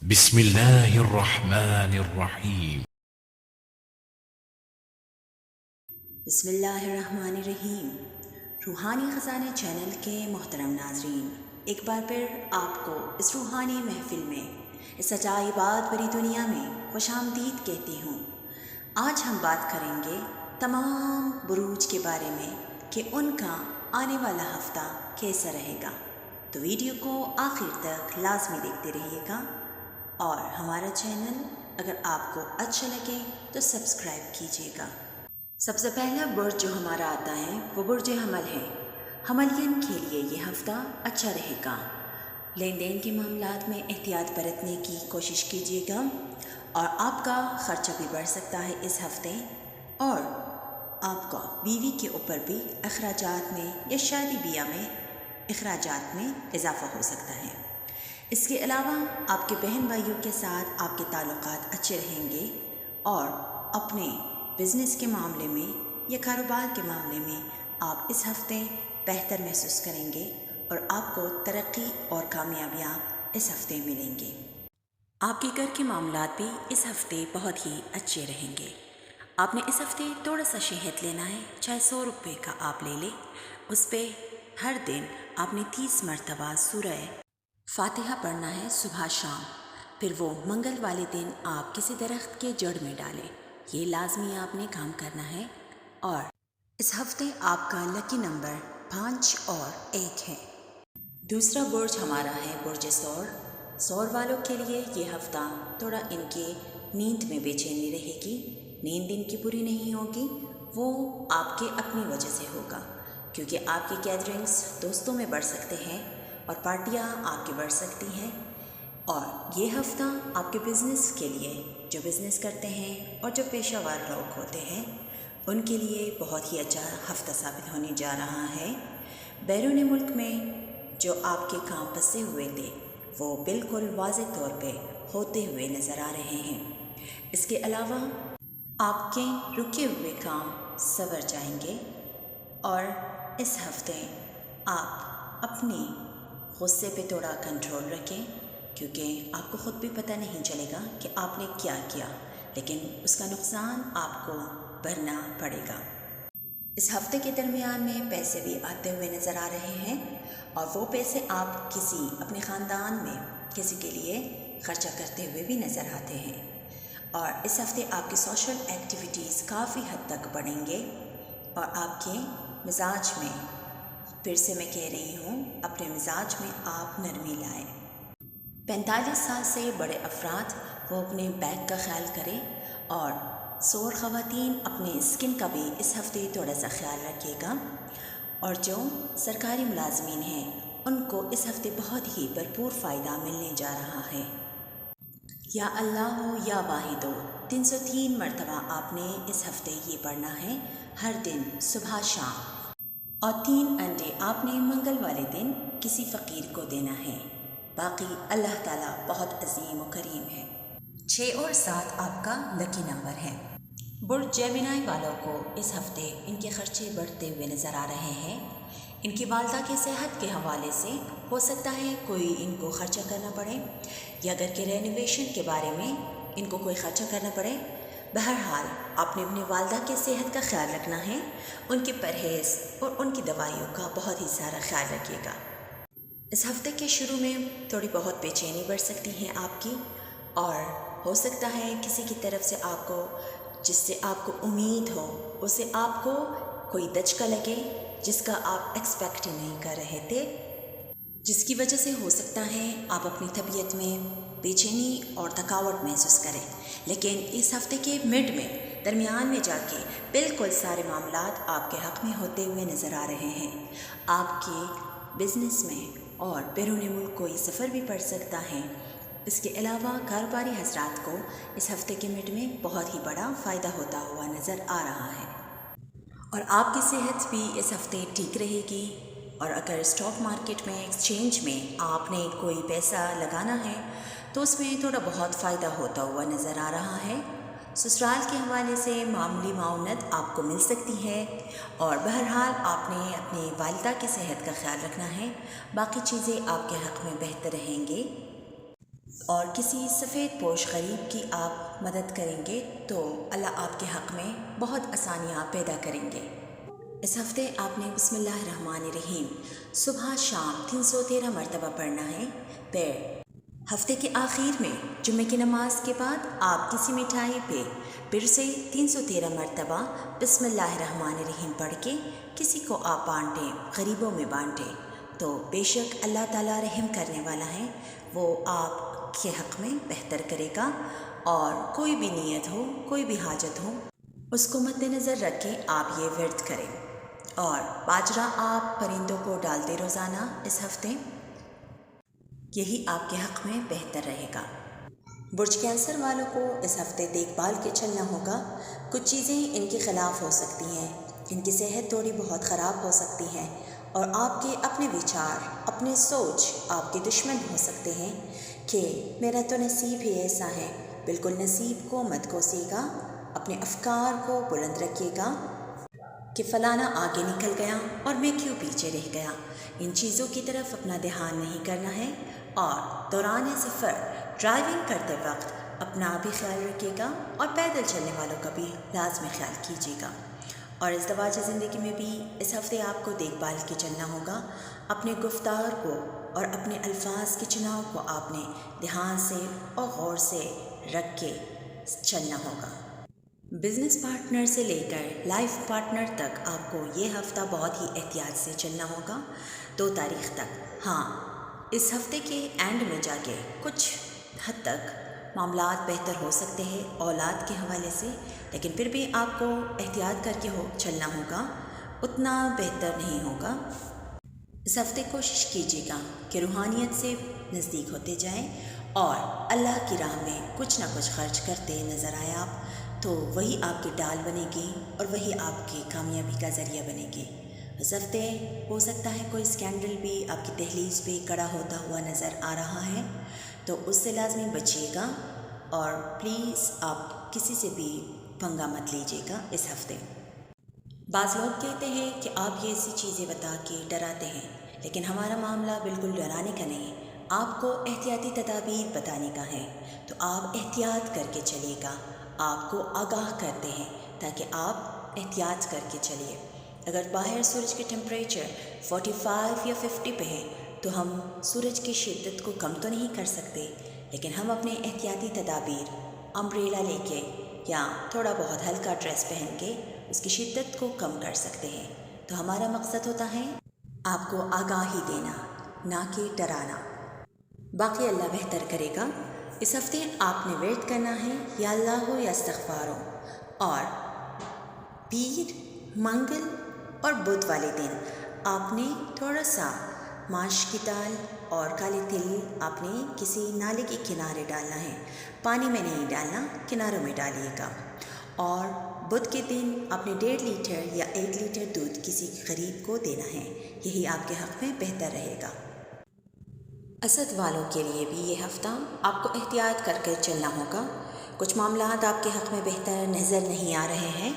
بسم اللہ الرحمن الرحیم۔ بسم اللہ الرحمن الرحیم۔ روحانی خزانے چینل کے محترم ناظرین، ایک بار پھر آپ کو اس روحانی محفل میں، اس عجائبات بھری دنیا میں خوش آمدید کہتی ہوں۔ آج ہم بات کریں گے تمام بروج کے بارے میں کہ ان کا آنے والا ہفتہ کیسا رہے گا، تو ویڈیو کو آخر تک لازمی دیکھتے رہیے گا، اور ہمارا چینل اگر آپ کو اچھا لگے تو سبسکرائب کیجیے گا۔ سب سے پہلا برج جو ہمارا آتا ہے وہ برج حمل ہے۔ حملین کے لیے یہ ہفتہ اچھا رہے گا۔ لین دین کے معاملات میں احتیاط برتنے کی کوشش کیجیے گا، اور آپ کا خرچہ بھی بڑھ سکتا ہے اس ہفتے، اور آپ کا بیوی کے اوپر بھی اخراجات میں یا شادی بیاہ میں اخراجات میں اضافہ ہو سکتا ہے۔ اس کے علاوہ آپ کے بہن بھائیوں کے ساتھ آپ کے تعلقات اچھے رہیں گے، اور اپنے بزنس کے معاملے میں یا کاروبار کے معاملے میں آپ اس ہفتے بہتر محسوس کریں گے، اور آپ کو ترقی اور کامیابیاں اس ہفتے ملیں گے۔ آپ کے گھر کے معاملات بھی اس ہفتے بہت ہی اچھے رہیں گے۔ آپ نے اس ہفتے تھوڑا سا شہد لینا ہے، چاہے 100 روپے کا آپ لے لیں۔ اس پہ ہر دن آپ نے 30 مرتبہ سورہ فاتحہ پڑھنا ہے صبح شام، پھر وہ منگل والے دن آپ کسی درخت کے جڑ میں ڈالیں۔ یہ لازمی آپ نے کام کرنا ہے۔ اور اس ہفتے آپ کا لکی نمبر 5 اور 1 ہے۔ دوسرا برج ہمارا ہے برج ثور۔ ثور والوں کے لیے یہ ہفتہ تھوڑا ان کے نیند میں بے چینی رہے گی۔ نیند ان کی پوری نہیں ہوگی، وہ آپ کے اپنی وجہ سے ہوگا، کیونکہ آپ کی گیدرنگز دوستوں میں بڑھ سکتے ہیں اور پارٹیاں آپ کی بڑھ سکتی ہیں۔ اور یہ ہفتہ آپ کے بزنس کے لیے، جو بزنس کرتے ہیں اور جو پیشہ ور لوگ ہوتے ہیں، ان کے لیے بہت ہی اچھا ہفتہ ثابت ہونے جا رہا ہے۔ بیرون ملک میں جو آپ کے کام پھنسے ہوئے تھے وہ بالکل واضح طور پہ ہوتے ہوئے نظر آ رہے ہیں۔ اس کے علاوہ آپ کے رکے ہوئے کام سنور جائیں گے، اور اس ہفتے آپ اپنے غصے پہ تھوڑا کنٹرول رکھیں، کیونکہ آپ کو خود بھی پتہ نہیں چلے گا کہ آپ نے کیا کیا، لیکن اس کا نقصان آپ کو بھرنا پڑے گا۔ اس ہفتے کے درمیان میں پیسے بھی آتے ہوئے نظر آ رہے ہیں، اور وہ پیسے آپ کسی اپنے خاندان میں کسی کے لیے خرچہ کرتے ہوئے بھی نظر آتے ہیں۔ اور اس ہفتے آپ کی سوشل ایکٹیویٹیز کافی حد تک بڑھیں گے، اور آپ کے مزاج میں، پھر سے میں کہہ رہی ہوں، اپنے مزاج میں آپ نرمی لائیں۔ 45 سال سے بڑے افراد وہ اپنے بیک کا خیال کریں، اور ثور خواتین اپنے اسکن کا بھی اس ہفتے تھوڑا سا خیال رکھیے گا۔ اور جو سرکاری ملازمین ہیں ان کو اس ہفتے بہت ہی بھرپور فائدہ ملنے جا رہا ہے۔ یا اللہ ہو یا واحد ہو 303 مرتبہ آپ نے اس ہفتے یہ پڑھنا ہے ہر دن صبح شام، اور 3 انڈے آپ نے منگل والے دن کسی فقیر کو دینا ہے۔ باقی اللہ تعالیٰ بہت عظیم و کریم ہے۔ 6 اور 7 آپ کا لکی نمبر ہے۔ برج جیمنائی والوں کو اس ہفتے ان کے خرچے بڑھتے ہوئے نظر آ رہے ہیں۔ ان کی والدہ کی صحت کے حوالے سے ہو سکتا ہے کوئی ان کو خرچہ کرنا پڑے، یا گھر کے رینوویشن کے بارے میں ان کو کوئی خرچہ کرنا پڑے۔ بہرحال آپ نے اپنی والدہ کی صحت کا خیال رکھنا ہے، ان کے پرہیز اور ان کی دوائیوں کا بہت ہی سارا خیال رکھیے گا۔ اس ہفتے کے شروع میں تھوڑی بہت بے چینی بڑھ سکتی ہے آپ کی، اور ہو سکتا ہے کسی کی طرف سے آپ کو، جس سے آپ کو امید ہو، اسے آپ کو کوئی دھچکا لگے جس کا آپ ایکسپیکٹ ہی نہیں کر رہے تھے، جس کی وجہ سے ہو سکتا ہے آپ اپنی طبیعت میں بے چینی اور تھکاوٹ محسوس کریں۔ لیکن اس ہفتے کے مڈ میں، درمیان میں جا کے بالکل سارے معاملات آپ کے حق میں ہوتے ہوئے نظر آ رہے ہیں۔ آپ کے بزنس میں اور بیرون ملک کوئی سفر بھی پڑ سکتا ہے۔ اس کے علاوہ کاروباری حضرات کو اس ہفتے کے مڈ میں بہت ہی بڑا فائدہ ہوتا ہوا نظر آ رہا ہے، اور آپ کی صحت بھی اس ہفتے ٹھیک رہے گی۔ اور اگر اسٹاک مارکیٹ میں، ایکسچینج میں آپ نے کوئی پیسہ لگانا ہے تو اس میں تھوڑا بہت فائدہ ہوتا ہوا نظر آ رہا ہے۔ سسرال کے حوالے سے معمولی معاونت آپ کو مل سکتی ہے، اور بہرحال آپ نے اپنی والدہ کی صحت کا خیال رکھنا ہے۔ باقی چیزیں آپ کے حق میں بہتر رہیں گے۔ اور کسی سفید پوش غریب کی آپ مدد کریں گے تو اللہ آپ کے حق میں بہت آسانیاں پیدا کریں گے۔ اس ہفتے آپ نے بسم اللہ الرحمن الرحیم صبح شام 313 مرتبہ پڑھنا ہے۔ پھر ہفتے کے آخر میں جمعے کی نماز کے بعد آپ کسی مٹھائی پہ پھر سے 313 مرتبہ بسم اللہ الرحمن الرحیم پڑھ کے کسی کو آپ بانٹیں، غریبوں میں بانٹیں، تو بے شک اللہ تعالیٰ رحم کرنے والا ہے، وہ آپ کے حق میں بہتر کرے گا۔ اور کوئی بھی نیت ہو، کوئی بھی حاجت ہو، اس کو مد نظر رکھ کے آپ یہ ورد کریں۔ اور باجرہ آپ پرندوں کو ڈالتے روزانہ اس ہفتے، یہی آپ کے حق میں بہتر رہے گا۔ برج کینسر والوں کو اس ہفتے دیکھ بھال کے چلنا ہوگا۔ کچھ چیزیں ان کے خلاف ہو سکتی ہیں، ان کی صحت تھوڑی بہت خراب ہو سکتی ہے، اور آپ کے اپنے وچار، اپنے سوچ آپ کے دشمن ہو سکتے ہیں کہ میرا تو نصیب ہی ایسا ہے۔ بالکل نصیب کو مت کوسیے گا، اپنے افکار کو بلند رکھیے گا کہ فلانا آگے نکل گیا اور میں کیوں پیچھے رہ گیا۔ ان چیزوں کی طرف اپنا دھیان نہیں کرنا ہے، اور دوران سفر ڈرائیونگ کرتے وقت اپنا بھی خیال رکھیے گا اور پیدل چلنے والوں کا بھی لازمی خیال کیجیے گا۔ اور ازدواجی زندگی میں بھی اس ہفتے آپ کو دیکھ بھال کے چلنا ہوگا۔ اپنے گفتار کو اور اپنے الفاظ کے چناؤ کو آپ نے دھیان سے اور غور سے رکھ کے چلنا ہوگا۔ بزنس پارٹنر سے لے کر لائف پارٹنر تک آپ کو یہ ہفتہ بہت ہی احتیاط سے چلنا ہوگا 2 تاریخ تک۔ ہاں، اس ہفتے کے اینڈ میں جا کے کچھ حد تک معاملات بہتر ہو سکتے ہیں اولاد کے حوالے سے، لیکن پھر بھی آپ کو احتیاط کر کے چلنا ہوگا، اتنا بہتر نہیں ہوگا۔ اس ہفتے کوشش کیجیے گا کہ روحانیت سے نزدیک ہوتے جائیں، اور اللہ کی راہ میں کچھ نہ کچھ خرچ کرتے نظر آئے آپ، تو وہی آپ کی ڈال بنے گی اور وہی آپ کی کامیابی کا ذریعہ بنے گی۔ اس ہفتے ہو سکتا ہے کوئی اسکینڈل بھی آپ کی دہلیز پہ کڑا ہوتا ہوا نظر آ رہا ہے، تو اس سے لازمی بچیے گا، اور پلیز آپ کسی سے بھی پنگا مت لیجیے گا اس ہفتے۔ بعض لوگ کہتے ہیں کہ آپ یہ ایسی چیزیں بتا کے ڈراتے ہیں، لیکن ہمارا معاملہ بالکل ڈرانے کا نہیں، آپ کو احتیاطی تدابیر بتانے کا ہے، تو آپ احتیاط کر کے چلیے گا۔ آپ کو آگاہ کرتے ہیں تاکہ آپ احتیاط کر کے چلیے۔ اگر باہر سورج کے ٹیمپریچر 45 یا 50 پہ ہے تو ہم سورج کی شدت کو کم تو نہیں کر سکتے، لیکن ہم اپنے احتیاطی تدابیر، امبریلا لے کے یا تھوڑا بہت ہلکا ڈریس پہن کے اس کی شدت کو کم کر سکتے ہیں۔ تو ہمارا مقصد ہوتا ہے آپ کو آگاہی دینا، نہ کہ ڈرانا۔ باقی اللہ بہتر کرے گا۔ اس ہفتے آپ نے ورد کرنا ہے یا اللہ ہو یا استغفار ہو، اور پیر، منگل اور بدھ والے دن آپ نے تھوڑا سا ماش کی دال اور کالے تل آپ نے کسی نالے کے کنارے ڈالنا ہے، پانی میں نہیں ڈالنا، کناروں میں ڈالیے گا۔ اور بدھ کے دن آپ نے 1.5 لیٹر یا 1 لیٹر دودھ کسی غریب کو دینا ہے، یہی آپ کے حق میں بہتر رہے گا۔ اسد والوں کے لیے بھی یہ ہفتہ آپ کو احتیاط کر کے چلنا ہوگا۔ کچھ معاملات آپ کے حق میں بہتر نظر نہیں آ رہے ہیں،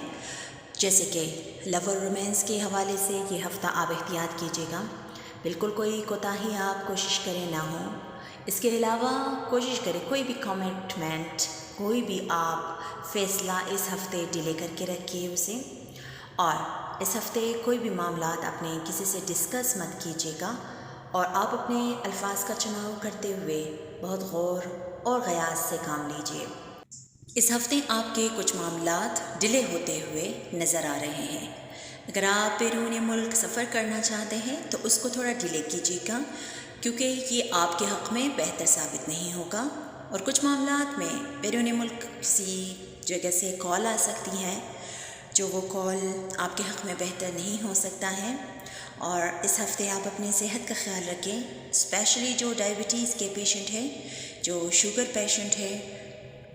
جیسے کہ لو اور رومانس کے حوالے سے یہ ہفتہ آپ احتیاط کیجیے گا۔ بالکل کوئی کوتاہی آپ کوشش کریں نہ ہو۔ اس کے علاوہ کوشش کریں کوئی بھی کمٹمنٹ، کوئی بھی آپ فیصلہ اس ہفتے ڈیلے کر کے رکھیے اسے، اور اس ہفتے کوئی بھی معاملات اپنے کسی سے ڈسکس مت کیجیے گا، اور آپ اپنے الفاظ کا چناؤ کرتے ہوئے بہت غور اور غیاض سے کام لیجیے۔ اس ہفتے آپ کے کچھ معاملات ڈیلے ہوتے ہوئے نظر آ رہے ہیں۔ اگر آپ بیرون ملک سفر کرنا چاہتے ہیں تو اس کو تھوڑا ڈیلے کیجیے گا، کیونکہ یہ آپ کے حق میں بہتر ثابت نہیں ہوگا۔ اور کچھ معاملات میں بیرون ملک کسی جگہ سے کال آ سکتی ہے، جو وہ کال آپ کے حق میں بہتر نہیں ہو سکتا ہے۔ اور اس ہفتے آپ اپنے صحت کا خیال رکھیں، اسپیشلی جو ڈائبٹیز کے پیشنٹ ہیں، جو شوگر پیشنٹ ہیں،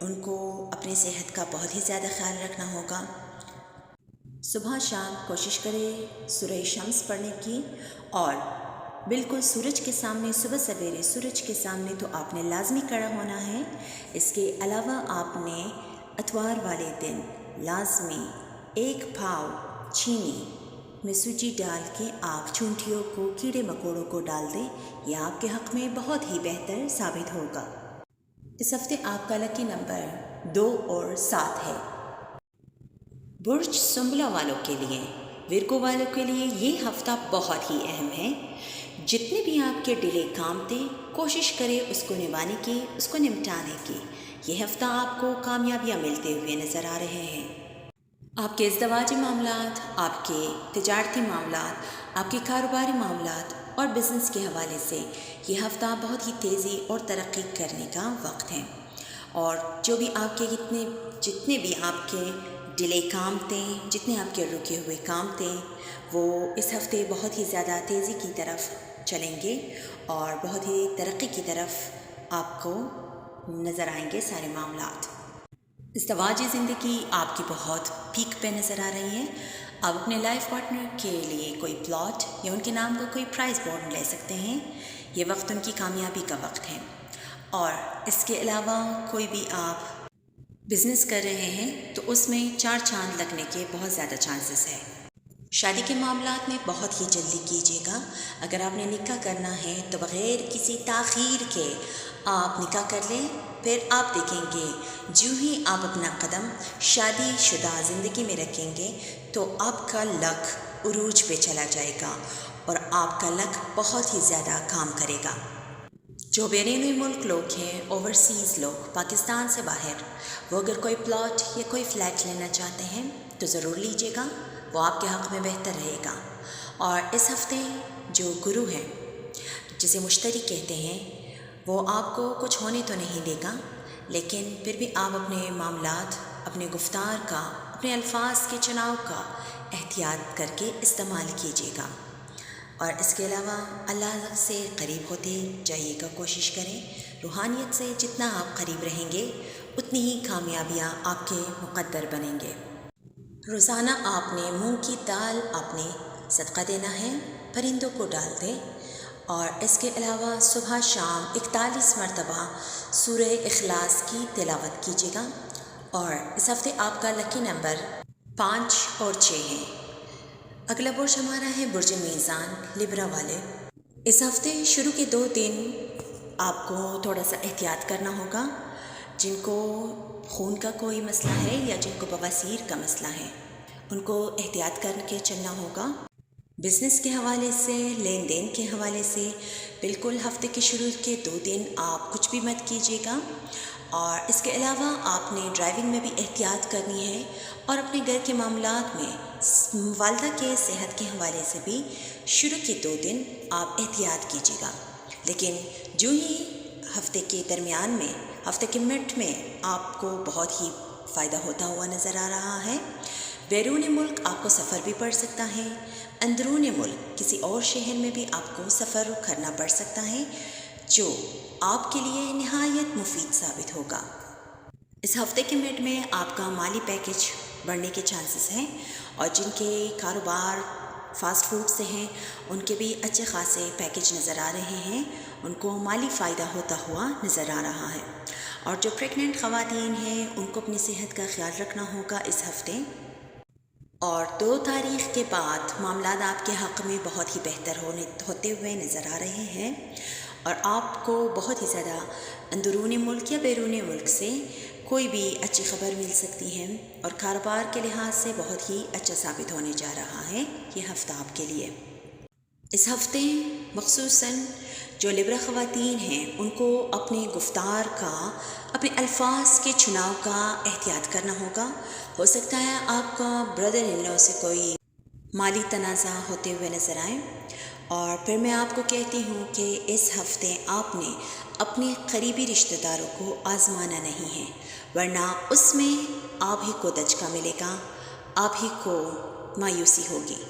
ان کو اپنی صحت کا بہت ہی زیادہ خیال رکھنا ہوگا۔ صبح شام کوشش کریں سورہ شمس پڑھنے کی، اور بالکل سورج کے سامنے، صبح سویرے سورج کے سامنے تو آپ نے لازمی کھڑا ہونا ہے۔ اس کے علاوہ آپ نے اتوار والے دن لازمی 1 پاؤ چینی میں سوجی ڈال کے آپ چونٹیوں کو، کیڑے مکوڑوں کو ڈال دیں، یہ آپ کے حق میں بہت ہی بہتر ثابت ہوگا۔ اس ہفتے آپ کا لکی نمبر 2 اور 7 ہے۔ برج سنبلہ والوں کے لیے، ورگو والوں کے لیے یہ ہفتہ بہت ہی اہم ہے۔ جتنے بھی آپ کے ڈیلے کام تھے، کوشش کریں اس کو نبھانے کی، اس کو نمٹانے کی۔ یہ ہفتہ آپ کو کامیابیاں ملتے ہوئے نظر آ رہے ہیں۔ آپ کے ازدواجی معاملات، آپ کے تجارتی معاملات، آپ کے کاروباری معاملات اور بزنس کے حوالے سے یہ ہفتہ بہت ہی تیزی اور ترقی کرنے کا وقت ہے، اور جو بھی آپ کے جتنے بھی آپ کے ڈیلے کام تھے، جتنے آپ کے رکے ہوئے کام تھے، وہ اس ہفتے بہت ہی زیادہ تیزی کی طرف چلیں گے اور بہت ہی ترقی کی طرف آپ کو نظر آئیں گے سارے معاملات۔ ازدواجی زندگی آپ کی بہت پیک پہ نظر آ رہی ہے۔ آپ اپنے لائف پارٹنر کے لیے کوئی پلاٹ یا ان کے نام کا کوئی پرائز بانڈ لے سکتے ہیں۔ یہ وقت ان کی کامیابی کا وقت ہے، اور اس کے علاوہ کوئی بھی آپ بزنس کر رہے ہیں تو اس میں 4 چاند لگنے کے بہت زیادہ چانسز ہے۔ شادی کے معاملات میں بہت ہی جلدی کیجیے گا۔ اگر آپ نے نکاح کرنا ہے تو بغیر کسی تاخیر کے آپ نکاح کر لیں، پھر آپ دیکھیں گے جو ہی آپ اپنا قدم شادی شدہ زندگی میں رکھیں گے تو آپ کا لک عروج پہ چلا جائے گا اور آپ کا لک بہت ہی زیادہ کام کرے گا۔ جو بیرونی ملک لوگ ہیں، اوورسیز لوگ، پاکستان سے باہر، وہ اگر کوئی پلاٹ یا کوئی فلیٹ لینا چاہتے ہیں تو ضرور لیجیے گا، وہ آپ کے حق میں بہتر رہے گا۔ اور اس ہفتے جو گرو ہے، جسے مشتری کہتے ہیں، وہ آپ کو کچھ ہونے تو نہیں دے گا، لیکن پھر بھی آپ اپنے معاملات، اپنے گفتار کا، اپنے الفاظ کے چناؤ کا احتیاط کر کے استعمال کیجیے گا۔ اور اس کے علاوہ اللہ سے قریب ہوتے جائیے گا، کوشش کریں۔ روحانیت سے جتنا آپ قریب رہیں گے اتنی ہی کامیابیاں آپ کے مقدر بنیں گے۔ روزانہ آپ نے مونگ کی دال آپ نے صدقہ دینا ہے، پرندوں کو ڈال دیں، اور اس کے علاوہ صبح شام 41 مرتبہ سورہ اخلاص کی تلاوت کیجیے گا۔ اور اس ہفتے آپ کا لکی نمبر 5 اور 6 ہے۔ اگلا برج ہمارا ہے برج میزان، لبرا والے۔ اس ہفتے شروع کے 2 دن آپ کو تھوڑا سا احتیاط کرنا ہوگا۔ جن کو خون کا کوئی مسئلہ ہے یا جن کو بواسیر کا مسئلہ ہے، ان کو احتیاط کر کے چلنا ہوگا۔ بزنس کے حوالے سے، لین دین کے حوالے سے بالکل ہفتے کے شروع کے 2 دن آپ کچھ بھی مت کیجیے گا۔ اور اس کے علاوہ آپ نے ڈرائیونگ میں بھی احتیاط کرنی ہے، اور اپنے گھر کے معاملات میں والدہ کے صحت کے حوالے سے بھی شروع کے 2 دن آپ احتیاط کیجیے گا۔ لیکن جو ہی ہفتے کے درمیان میں، ہفتے کے مڈ میں آپ کو بہت ہی فائدہ ہوتا ہوا نظر آ رہا ہے۔ بیرون ملک آپ کو سفر بھی پڑ سکتا ہے، اندرون ملک کسی اور شہر میں بھی آپ کو سفر کرنا پڑ سکتا ہے، جو آپ کے لیے نہایت مفید ثابت ہوگا۔ اس ہفتے کے مڈ میں آپ کا مالی پیکج بڑھنے کے چانسز ہیں، اور جن کے کاروبار فاسٹ فوڈ سے ہیں ان کے بھی اچھے خاصے پیکج نظر آ رہے ہیں، ان کو مالی فائدہ ہوتا ہوا نظر آ رہا ہے۔ اور جو پریگننٹ خواتین ہیں ان کو اپنی صحت کا خیال رکھنا ہوگا اس ہفتے۔ اور 2 تاریخ کے بعد معاملات آپ کے حق میں بہت ہی بہتر ہوتے ہوئے نظر آ رہے ہیں، اور آپ کو بہت ہی زیادہ اندرون ملک یا بیرون ملک سے کوئی بھی اچھی خبر مل سکتی ہے، اور کاروبار کے لحاظ سے بہت ہی اچھا ثابت ہونے جا رہا ہے یہ ہفتہ آپ کے لیے۔ اس ہفتے مخصوصاً جو لبرا خواتین ہیں ان کو اپنے گفتار کا، اپنے الفاظ کے چناؤ کا احتیاط کرنا ہوگا۔ ہو سکتا ہے آپ کا بردر ان لا سے کوئی مالی تنازع ہوتے ہوئے نظر آئے، اور پھر میں آپ کو کہتی ہوں کہ اس ہفتے آپ نے اپنے قریبی رشتہ داروں کو آزمانا نہیں ہے، ورنہ اس میں آپ ہی کو دھچکا ملے گا، آپ ہی کو مایوسی ہوگی۔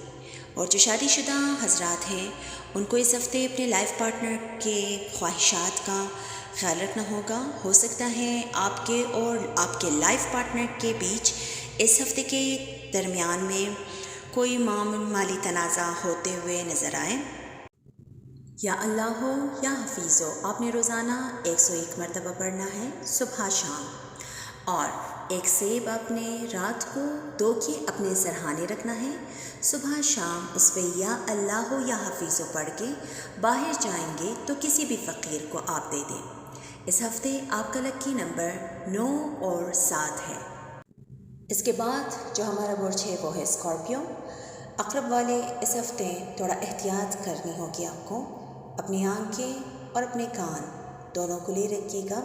اور جو شادی شدہ حضرات ہیں ان کو اس ہفتے اپنے لائف پارٹنر کے خواہشات کا خیال رکھنا ہوگا۔ ہو سکتا ہے آپ کے اور آپ کے لائف پارٹنر کے بیچ اس ہفتے کے درمیان میں کوئی مالی تنازع ہوتے ہوئے نظر آئے۔ یا اللہ ہو یا حفیظ ہو، آپ نے روزانہ 101 مرتبہ پڑھنا ہے صبح شام، اور 1 سیب آپ نے رات کو 2 کے اپنے سرہانے رکھنا ہے، صبح شام اس پہ یا اللہ ہو یا حفیظ ہو پڑھ کے باہر جائیں گے تو کسی بھی فقیر کو آپ دے دیں۔ اس ہفتے آپ کا لکی نمبر 9 اور 7 ہے۔ اس کے بعد جو ہمارا برج ہے وہ ہے اسکارپیو۔ عقرب والے اس ہفتے تھوڑا احتیاط کرنی ہوگی آپ کو، اپنی آنکھیں اور اپنے کان دونوں کھلے رکھیے گا۔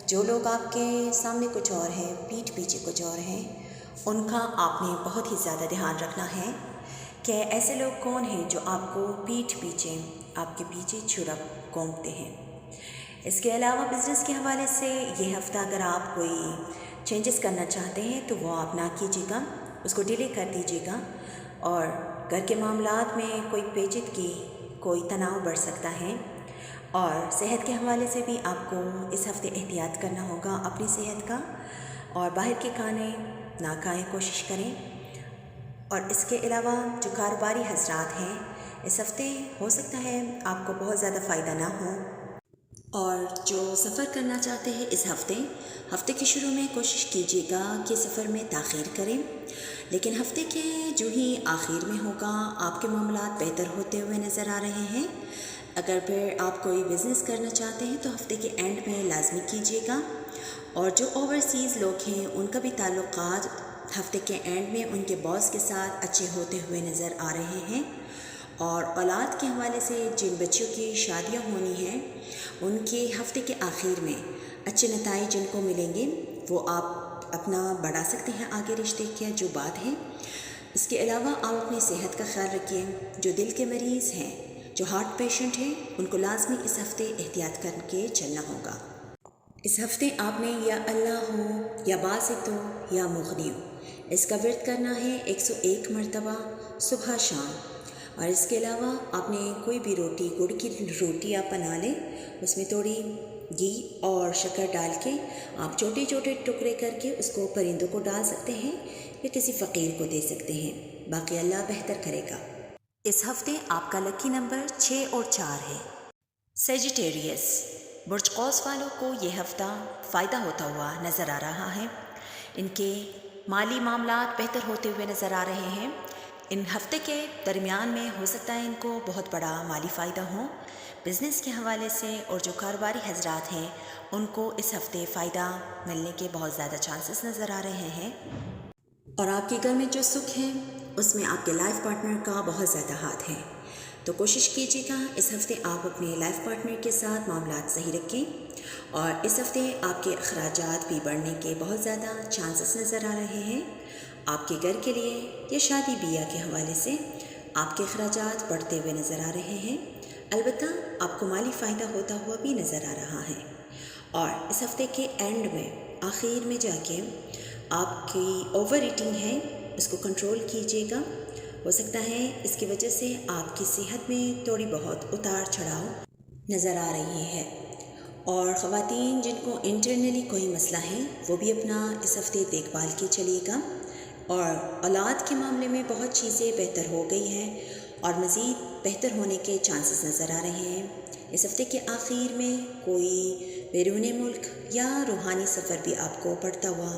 جو لوگ آپ کے سامنے کچھ اور ہیں، پیٹھ پیچھے کچھ اور ہیں، ان کا آپ نے بہت ہی زیادہ دھیان رکھنا ہے کہ ایسے لوگ کون ہیں جو آپ کو پیٹھ پیچھے آپ کے پیچھے چھرا گھونپتے ہیں۔ اس کے علاوہ بزنس کے حوالے سے یہ ہفتہ اگر آپ کوئی چینجز کرنا چاہتے ہیں تو وہ آپ نہ کیجیے گا، اس کو ڈیلے کر دیجیے گا، اور گھر کے معاملات میں کوئی پیچیدگی، کوئی تناؤ بڑھ سکتا ہے۔ اور صحت کے حوالے سے بھی آپ کو اس ہفتے احتیاط کرنا ہوگا اپنی صحت کا، اور باہر کے کھانے نہ کھائیں، کوشش کریں۔ اور اس کے علاوہ جو کاروباری حضرات ہیں، اس ہفتے ہو سکتا ہے آپ کو بہت زیادہ فائدہ نہ ہو، اور جو سفر کرنا چاہتے ہیں اس ہفتے کے شروع میں کوشش کیجیے گا کہ سفر میں تاخیر کریں، لیکن ہفتے کے جو ہی آخر میں ہوگا آپ کے معاملات بہتر ہوتے ہوئے نظر آ رہے ہیں۔ اگر پھر آپ کوئی بزنس کرنا چاہتے ہیں تو ہفتے کے اینڈ میں لازمی کیجیے گا، اور جو اوورسیز لوگ ہیں ان کا بھی تعلقات ہفتے کے اینڈ میں ان کے باس کے ساتھ اچھے ہوتے ہوئے نظر آ رہے ہیں۔ اور اولاد کے حوالے سے جن بچوں کی شادیاں ہونی ہیں ان کے ہفتے کے آخر میں اچھے نتائج جن کو ملیں گے، وہ آپ اپنا بڑھا سکتے ہیں آگے رشتے کی جو بات ہے۔ اس کے علاوہ آپ اپنی صحت کا خیال رکھیں۔ جو دل کے مریض ہیں، جو ہارٹ پیشنٹ ہیں، ان کو لازمی اس ہفتے احتیاط کر کے چلنا ہوگا۔ اس ہفتے آپ نے یا اللہ ہو یا باسط ہو یا مغنی ہو، اس کا ورد کرنا ہے 101 مرتبہ صبح شام۔ اور اس کے علاوہ آپ نے کوئی بھی روٹی، گڑ کی روٹی آپ بنا لیں، اس میں تھوڑی گھی اور شکر ڈال کے آپ چھوٹے چھوٹے ٹکڑے کر کے اس کو پرندوں کو ڈال سکتے ہیں یا کسی فقیر کو دے سکتے ہیں، باقی اللہ بہتر کرے گا۔ اس ہفتے آپ کا لکی نمبر 6 اور 4 ہے۔ سیجیٹیریس، برج قوس والوں کو یہ ہفتہ فائدہ ہوتا ہوا نظر آ رہا ہے، ان کے مالی معاملات بہتر ہوتے ہوئے نظر آ رہے ہیں۔ ان ہفتے کے درمیان میں ہو سکتا ہے ان کو بہت بڑا مالی فائدہ ہو بزنس کے حوالے سے، اور جو کاروباری حضرات ہیں ان کو اس ہفتے فائدہ ملنے کے بہت زیادہ چانسز نظر آ رہے ہیں۔ اور آپ کے گھر میں جو سکھ ہے اس میں آپ کے لائف پارٹنر کا بہت زیادہ ہاتھ ہے، تو کوشش کیجیے گا اس ہفتے آپ اپنے لائف پارٹنر کے ساتھ معاملات صحیح رکھیں۔ اور اس ہفتے آپ کے اخراجات بھی بڑھنے کے بہت زیادہ چانسز نظر آ رہے ہیں۔ آپ کے گھر کے لیے یا شادی بیاہ کے حوالے سے آپ کے اخراجات بڑھتے ہوئے نظر آ رہے ہیں، البتہ آپ کو مالی فائدہ ہوتا ہوا بھی نظر آ رہا ہے۔ اور اس ہفتے کے اینڈ میں آخر میں جا کے آپ کی اوور ایٹنگ ہے اس کو کنٹرول کیجیے گا، ہو سکتا ہے اس کی وجہ سے آپ کی صحت میں تھوڑی بہت اتار چڑھاؤ نظر آ رہی ہے۔ اور خواتین جن کو انٹرنلی کوئی مسئلہ ہے وہ بھی اپنا اس ہفتے دیکھ بھال کے چلیے گا۔ اور اولاد کے معاملے میں بہت چیزیں بہتر ہو گئی ہیں اور مزید بہتر ہونے کے چانسز نظر آ رہے ہیں۔ اس ہفتے کے آخر میں کوئی بیرون ملک یا روحانی سفر بھی آپ کو پڑتا ہوا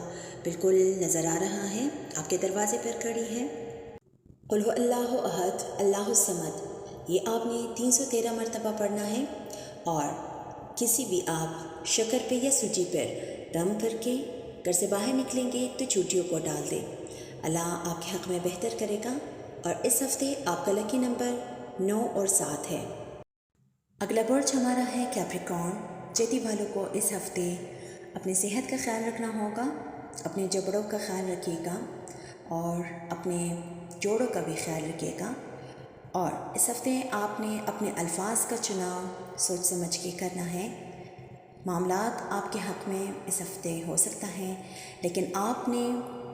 بالکل نظر آ رہا ہے، آپ کے دروازے پر کھڑی ہے۔ قل هو اللہ احد اللہ الصمد، یہ آپ نے 313 مرتبہ پڑھنا ہے، اور کسی بھی آپ شکر پہ یا سوجی پر رم کر کے گھر سے باہر نکلیں گے تو چوٹیوں کو ڈال دیں، اللہ آپ کے حق میں بہتر کرے گا۔ اور اس ہفتے آپ کا لکی نمبر 9 اور 7 ہے۔ اگلا برج ہمارا ہے کیپریکارن۔ جدی والوں کو اس ہفتے اپنی صحت کا خیال رکھنا ہوگا، اپنے جبڑوں کا خیال رکھیے گا اور اپنے جوڑوں کا بھی خیال رکھیے گا۔ اور اس ہفتے آپ نے اپنے الفاظ کا چناؤ سوچ سمجھ کے کرنا ہے۔ معاملات آپ کے حق میں اس ہفتے ہو سکتا ہے، لیکن آپ نے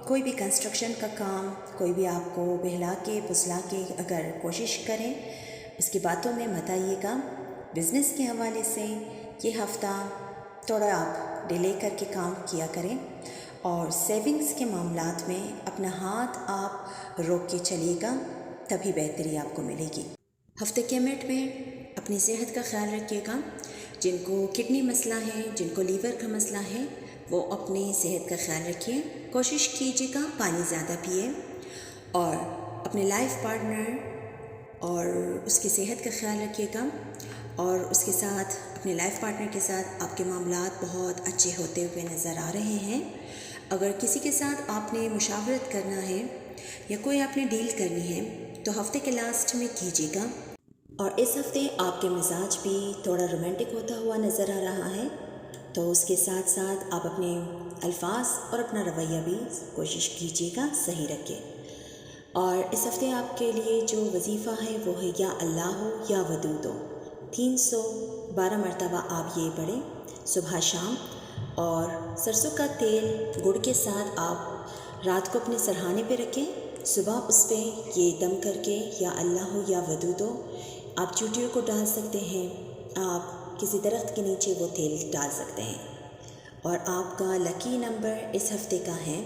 کوئی بھی کنسٹرکشن کا کام، کوئی بھی آپ کو بہلا کے پھسلا کے اگر کوشش کریں، اس کی باتوں میں مت آئیے گا۔ بزنس کے حوالے سے یہ ہفتہ تھوڑا آپ ڈیلے کر کے کام کیا کریں، اور سیونگز کے معاملات میں اپنا ہاتھ آپ روک کے چلیے گا، تبھی بہتری آپ کو ملے گی۔ ہفتے کے مڈ میں اپنی صحت کا خیال رکھیے گا۔ جن کو کڈنی مسئلہ ہے، جن کو لیور کا مسئلہ ہے، وہ اپنی صحت کا خیال رکھیے، کوشش کیجیے گا پانی زیادہ پیے، اور اپنے لائف پارٹنر اور اس کی صحت کا خیال رکھیے گا، اور اس کے ساتھ اپنے لائف پارٹنر کے ساتھ آپ کے معاملات بہت اچھے ہوتے ہوئے نظر آ رہے ہیں۔ اگر کسی کے ساتھ آپ نے مشاورت کرنا ہے یا کوئی آپ نے ڈیل کرنی ہے تو ہفتے کے لاسٹ میں کیجیے گا۔ اور اس ہفتے آپ کے مزاج بھی تھوڑا رومانٹک ہوتا ہوا نظر آ رہا ہے، تو اس کے ساتھ ساتھ آپ اپنے الفاظ اور اپنا رویہ بھی کوشش کیجیے گا صحیح رکھے۔ اور اس ہفتے آپ کے لیے جو وظیفہ ہے وہ ہے یا اللہ ہو یا ودود ہو، 312 مرتبہ آپ یہ پڑھیں صبح شام، اور سرسوں کا تیل گڑ کے ساتھ آپ رات کو اپنے سرہانے پہ رکھیں، صبح اس پہ یہ دم کر کے یا اللہ ہو یا ودود ہو آپ چوٹیوں کو ڈال سکتے ہیں، آپ کسی درخت کے نیچے وہ تیل ڈال سکتے ہیں۔ اور آپ کا لکی نمبر اس ہفتے کا ہے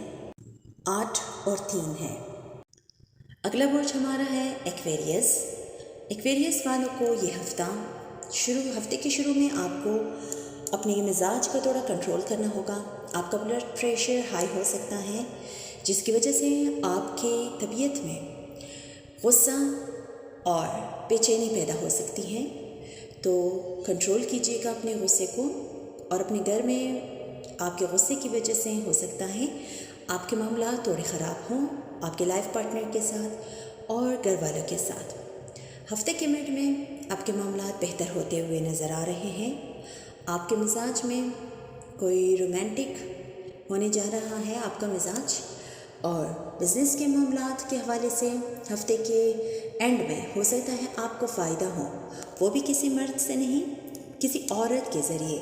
8 اور 3 ہے۔ اگلا برج ہمارا ہے ایکویریس۔ ایکویریس والوں کو یہ ہفتے کے شروع میں آپ کو اپنے مزاج کو تھوڑا کنٹرول کرنا ہوگا۔ آپ کا بلڈ پریشر ہائی ہو سکتا ہے، جس کی وجہ سے آپ کی طبیعت میں غصہ اور بے چینی پیدا ہو سکتی ہے، تو کنٹرول کیجیے گا اپنے غصے کو۔ اور اپنے گھر میں آپ کے غصے کی وجہ سے ہو سکتا ہے آپ کے معاملات تھوڑے خراب ہوں آپ کے لائف پارٹنر کے ساتھ اور گھر والوں کے ساتھ۔ ہفتے کے مڈ میں آپ کے معاملات بہتر ہوتے ہوئے نظر آ رہے ہیں۔ آپ کے مزاج میں کوئی رومانٹک ہونے جا رہا ہے آپ کا مزاج، اور بزنس کے معاملات کے حوالے سے ہفتے کے اینڈ میں ہو سکتا ہے آپ کو فائدہ ہو، وہ بھی کسی مرد سے نہیں، کسی عورت کے ذریعے۔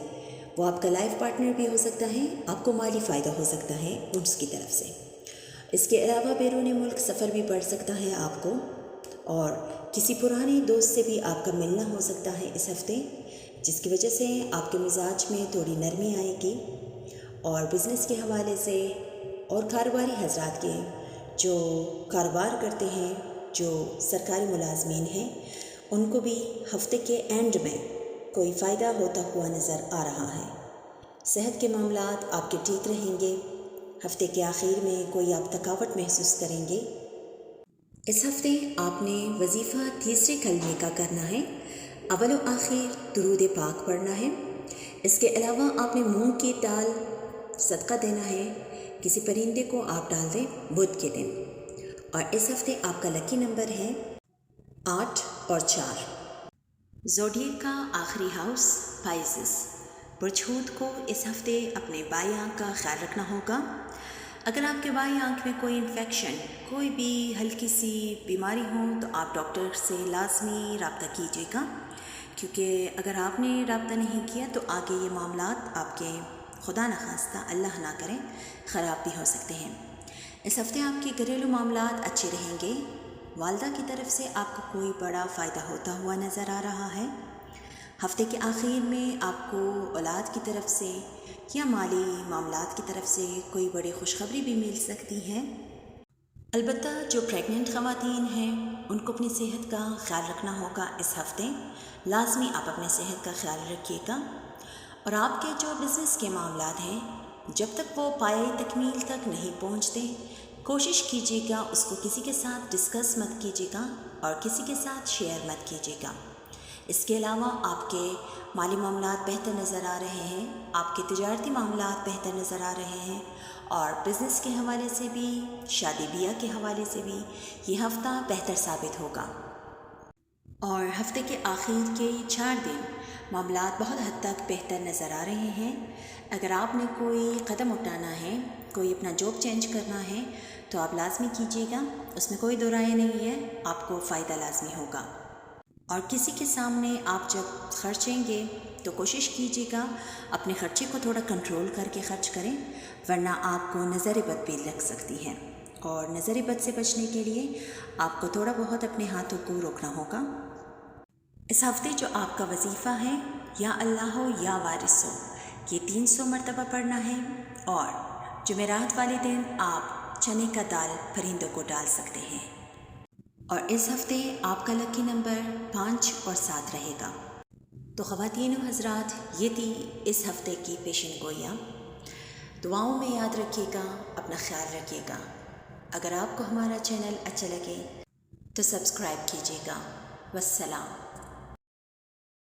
وہ آپ کا لائف پارٹنر بھی ہو سکتا ہے، آپ کو مالی فائدہ ہو سکتا ہے اس کی طرف سے۔ اس کے علاوہ بیرون ملک سفر بھی پڑ سکتا ہے آپ کو، اور کسی پرانے دوست سے بھی آپ کا ملنا ہو سکتا ہے اس ہفتے، جس کی وجہ سے آپ کے مزاج میں تھوڑی نرمی آئے گی۔ اور بزنس کے حوالے سے اور کاروباری حضرات کے جو کاروبار کرتے ہیں، جو سرکاری ملازمین ہیں، ان کو بھی ہفتے کے اینڈ میں کوئی فائدہ ہوتا ہوا نظر آ رہا ہے۔ صحت کے معاملات آپ کے ٹھیک رہیں گے، ہفتے کے آخر میں کوئی آپ تھکاوٹ محسوس کریں گے۔ اس ہفتے آپ نے وظیفہ تیسرے کلمے کا کرنا ہے، اول و آخر درود پاک پڑھنا ہے۔ اس کے علاوہ آپ نے مونگ کی دال صدقہ دینا ہے، کسی پرندے کو آپ ڈال دیں بدھ کے دن۔ اور اس ہفتے آپ کا لکی نمبر ہے 8 اور 4۔ زوڈیک کا آخری ہاؤس پائسس۔ برج حوت کو اس ہفتے اپنے بائیں آنکھ کا خیال رکھنا ہوگا۔ اگر آپ کے بائیں آنکھ میں کوئی انفیکشن، کوئی بھی ہلکی سی بیماری ہو تو آپ ڈاکٹر سے لازمی رابطہ کیجیے گا، کیونکہ اگر آپ نے رابطہ نہیں کیا تو آگے یہ معاملات آپ کے خدا نخواستہ اللہ نہ کریں خراب بھی ہو سکتے ہیں۔ اس ہفتے آپ کے گھریلو معاملات اچھے رہیں گے، والدہ کی طرف سے آپ کو کوئی بڑا فائدہ ہوتا ہوا نظر آ رہا ہے۔ ہفتے کے آخر میں آپ کو اولاد کی طرف سے یا مالی معاملات کی طرف سے کوئی بڑی خوشخبری بھی مل سکتی ہے۔ البتہ جو پریگننٹ خواتین ہیں ان کو اپنی صحت کا خیال رکھنا ہوگا اس ہفتے، لازمی آپ اپنے صحت کا خیال رکھیے گا۔ اور آپ کے جو بزنس کے معاملات ہیں جب تک وہ پایۂ تکمیل تک نہیں پہنچتے، کوشش کیجیے گا اس کو کسی کے ساتھ ڈسکس مت کیجیے گا اور کسی کے ساتھ شیئر مت کیجیے گا۔ اس کے علاوہ آپ کے مالی معاملات بہتر نظر آ رہے ہیں، آپ کے تجارتی معاملات بہتر نظر آ رہے ہیں، اور بزنس کے حوالے سے بھی، شادی بیاہ کے حوالے سے بھی یہ ہفتہ بہتر ثابت ہوگا۔ اور ہفتے کے آخر کے 4 دن معاملات بہت حد تک بہتر نظر آ رہے ہیں۔ اگر آپ نے کوئی قدم اٹھانا ہے، کوئی اپنا جاب چینج کرنا ہے تو آپ لازمی کیجیے گا، اس میں کوئی دو رائے نہیں ہے، آپ کو فائدہ لازمی ہوگا۔ اور کسی کے سامنے آپ جب خرچیں گے تو کوشش کیجیے گا اپنے خرچے کو تھوڑا کنٹرول کر کے خرچ کریں، ورنہ آپ کو نظر بد بھی لگ سکتی ہے۔ اور نظر بد سے بچنے کے لیے آپ کو تھوڑا بہت اپنے ہاتھوں کو روکنا ہوگا۔ اس ہفتے جو آپ کا وظیفہ ہے یا اللہ ہو یا وارث ہو، یہ 300 مرتبہ پڑھنا ہے، اور جمعرات والے دن آپ چنے کا دال پرندوں کو ڈال سکتے ہیں۔ اور اس ہفتے آپ کا لکی نمبر 5 اور 7 رہے گا۔ تو خواتین و حضرات، یہ تھی اس ہفتے کی پیشن گوئیاں۔ دعاؤں میں یاد رکھیے گا، اپنا خیال رکھیے گا۔ اگر آپ کو ہمارا چینل اچھا لگے تو سبسکرائب کیجیے گا۔ والسلام۔